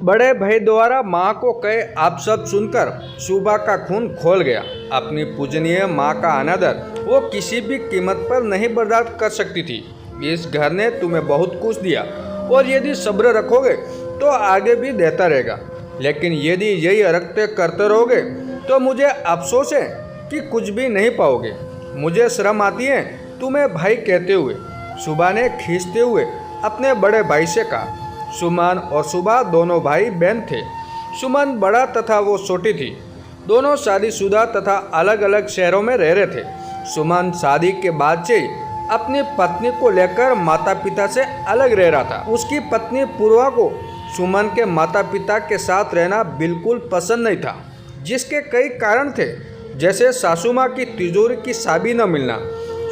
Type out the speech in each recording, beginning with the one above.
बड़े भाई द्वारा माँ को कहे आप सब सुनकर सुबह का खून खोल गया। अपनी पूजनीय माँ का अनादर वो किसी भी कीमत पर नहीं बर्दाश्त कर सकती थी। इस घर ने तुम्हें बहुत कुछ दिया और यदि सब्र रखोगे तो आगे भी देता रहेगा, लेकिन यदि यही अरगते करते रहोगे तो मुझे अफसोस है कि कुछ भी नहीं पाओगे। मुझे शर्म आती है तुम्हें भाई कहते हुए, सुबह ने खींचते हुए अपने बड़े भाई से कहा। सुमन और सुबह दोनों भाई बहन थे। सुमन बड़ा तथा वो छोटी थी। दोनों शादीशुदा तथा अलग अलग शहरों में रह रहे थे। सुमन शादी के बाद से अपनी पत्नी को लेकर माता पिता से अलग रह रहा था। उसकी पत्नी पूर्वा को सुमन के माता पिता के साथ रहना बिल्कुल पसंद नहीं था, जिसके कई कारण थे, जैसे सासू माँ की तिजोरी की चाबी न मिलना,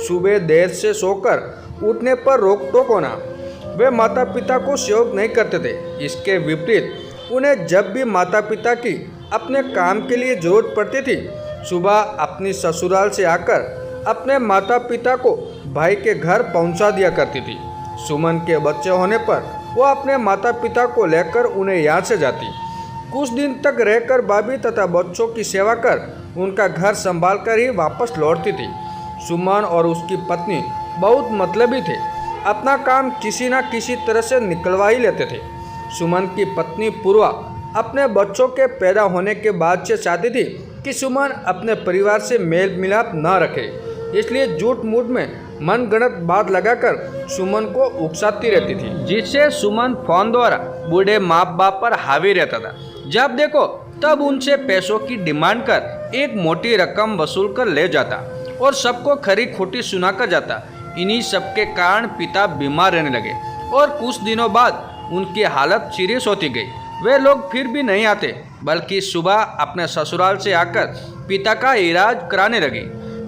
सुबह देर से सोकर उठने पर रोक टोक होना। वे माता पिता को सहयोग नहीं करते थे। इसके विपरीत उन्हें जब भी माता पिता की अपने काम के लिए जरूरत पड़ती थी, सुबह अपनी ससुराल से आकर अपने माता पिता को भाई के घर पहुंचा दिया करती थी। सुमन के बच्चे होने पर वो अपने माता पिता को लेकर उन्हें यहाँ से जाती। कुछ दिन तक रहकर भाभी तथा बच्चों की सेवा कर उनका घर संभाल कर ही वापस लौटती थी। सुमन और उसकी पत्नी बहुत मतलबी थे। अपना काम किसी न किसी तरह से निकलवा ही लेते थे। सुमन की पत्नी पूर्वा अपने बच्चों के पैदा होने के बाद से चाहती थी कि सुमन अपने परिवार से मेल मिलाप न रखे, इसलिए झूठ मूठ में मनगढ़ंत बात लगाकर सुमन को उकसाती रहती थी, जिससे सुमन फोन द्वारा बूढ़े माँ बाप पर हावी रहता था। जब देखो तब उनसे पैसों की डिमांड कर एक मोटी रकम वसूल कर ले जाता और सबको खरी खोटी सुनाकर जाता। इन्हीं सबके कारण पिता बीमार रहने लगे और कुछ दिनों बाद उनकी हालत सीरियस होती गई। वे लोग फिर भी नहीं आते, बल्कि सुबह अपने ससुराल से आकर पिता का इलाज कराने लगी।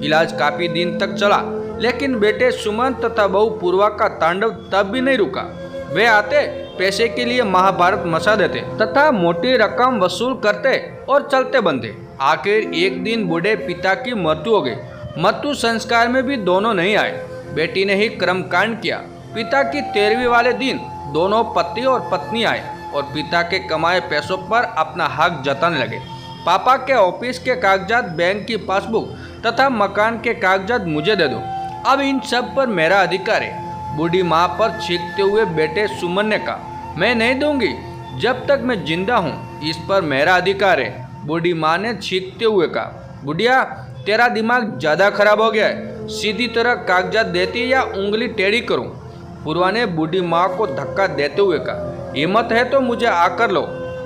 इलाज काफी दिन तक चला, लेकिन बेटे सुमन तथा बहू पूर्वा का तांडव तब भी नहीं रुका। वे आते, पैसे के लिए महाभारत मचा देते तथा मोटी रकम वसूल करते और चलते बनते। आखिर एक दिन बूढ़े पिता की मृत्यु हो गई। मृत्यु संस्कार में भी दोनों नहीं आए। बेटी ने ही कर्मकांड किया। पिता की 13वीं वाले दिन दोनों पति और पत्नी आए और पिता के कमाए पैसों पर अपना हक जताने लगे। पापा के ऑफिस के कागजात, बैंक की पासबुक तथा मकान के कागजात मुझे दे दो, अब इन सब पर मेरा अधिकार है। बूढ़ी माँ पर चीखते हुए बेटे सुमन ने कहा, मैं नहीं दूंगी जब तक मैं जिंदा हूँ, इस पर मेरा अधिकार है। बूढ़ी माँ ने चीखते हुए कहा, बुढ़िया तेरा दिमाग ज़्यादा खराब हो गया है, सीधी तरह कागजात देती या उंगली टेढ़ी करूं? पूर्वा ने बूढ़ी माँ को धक्का देते हुए कहा, हिम्मत है तो मुझे आकर लो।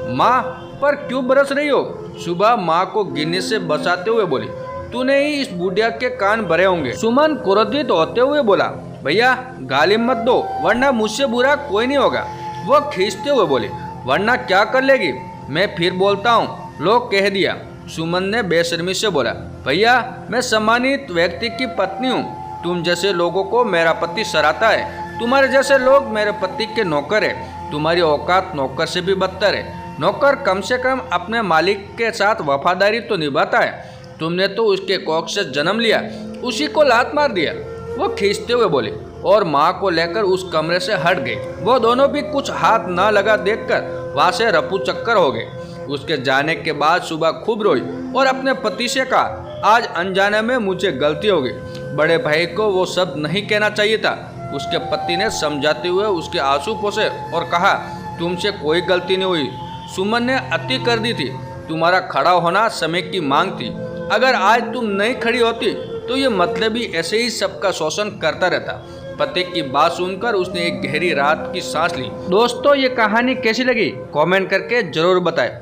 माँ पर क्यों बरस रही हो? सुबह माँ को गिरने से बचाते हुए बोली, तूने ही इस बुढ़िया के कान भरे होंगे। सुमन क्रोधित होते हुए बोला, भैया गाली मत दो वरना मुझसे बुरा कोई नहीं होगा। वो खींचते हुए बोली, वरना क्या कर लेगी? मैं फिर बोलता हूँ, लो कह दिया। सुमन ने बेशर्मी से बोला, भैया मैं सम्मानित व्यक्ति की पत्नी हूँ। तुम जैसे लोगों को मेरा पति सराहता है, तुम्हारे जैसे लोग मेरे पति के नौकर है। तुम्हारी औकात नौकर से भी बदतर है। नौकर कम से कम अपने मालिक के साथ वफादारी तो निभाता है। तुमने तो उसके कोख से जन्म लिया, उसी को लात मार दिया। वो खींचते हुए बोली और माँ को लेकर उस कमरे से हट गई। वो दोनों भी कुछ हाथ ना लगा देखकर वहाँ से रफू चक्कर हो गए। उसके जाने के बाद सुबह खूब रोई और अपने पति से कहा, आज अनजाने में मुझे गलती हो गई। बड़े भाई को वो सब नहीं कहना चाहिए था। उसके पति ने समझाते हुए उसके आंसू पोंछे और कहा, तुमसे कोई गलती नहीं हुई, सुमन ने अति कर दी थी। तुम्हारा खड़ा होना समय की मांग थी। अगर आज तुम नहीं खड़ी होती तो ये मतलबी ऐसे ही सबका शोषण करता रहता। पति की बात सुनकर उसने एक गहरी राहत की सांस ली। दोस्तों ये कहानी कैसी लगी कमेंट करके जरूर बताएं।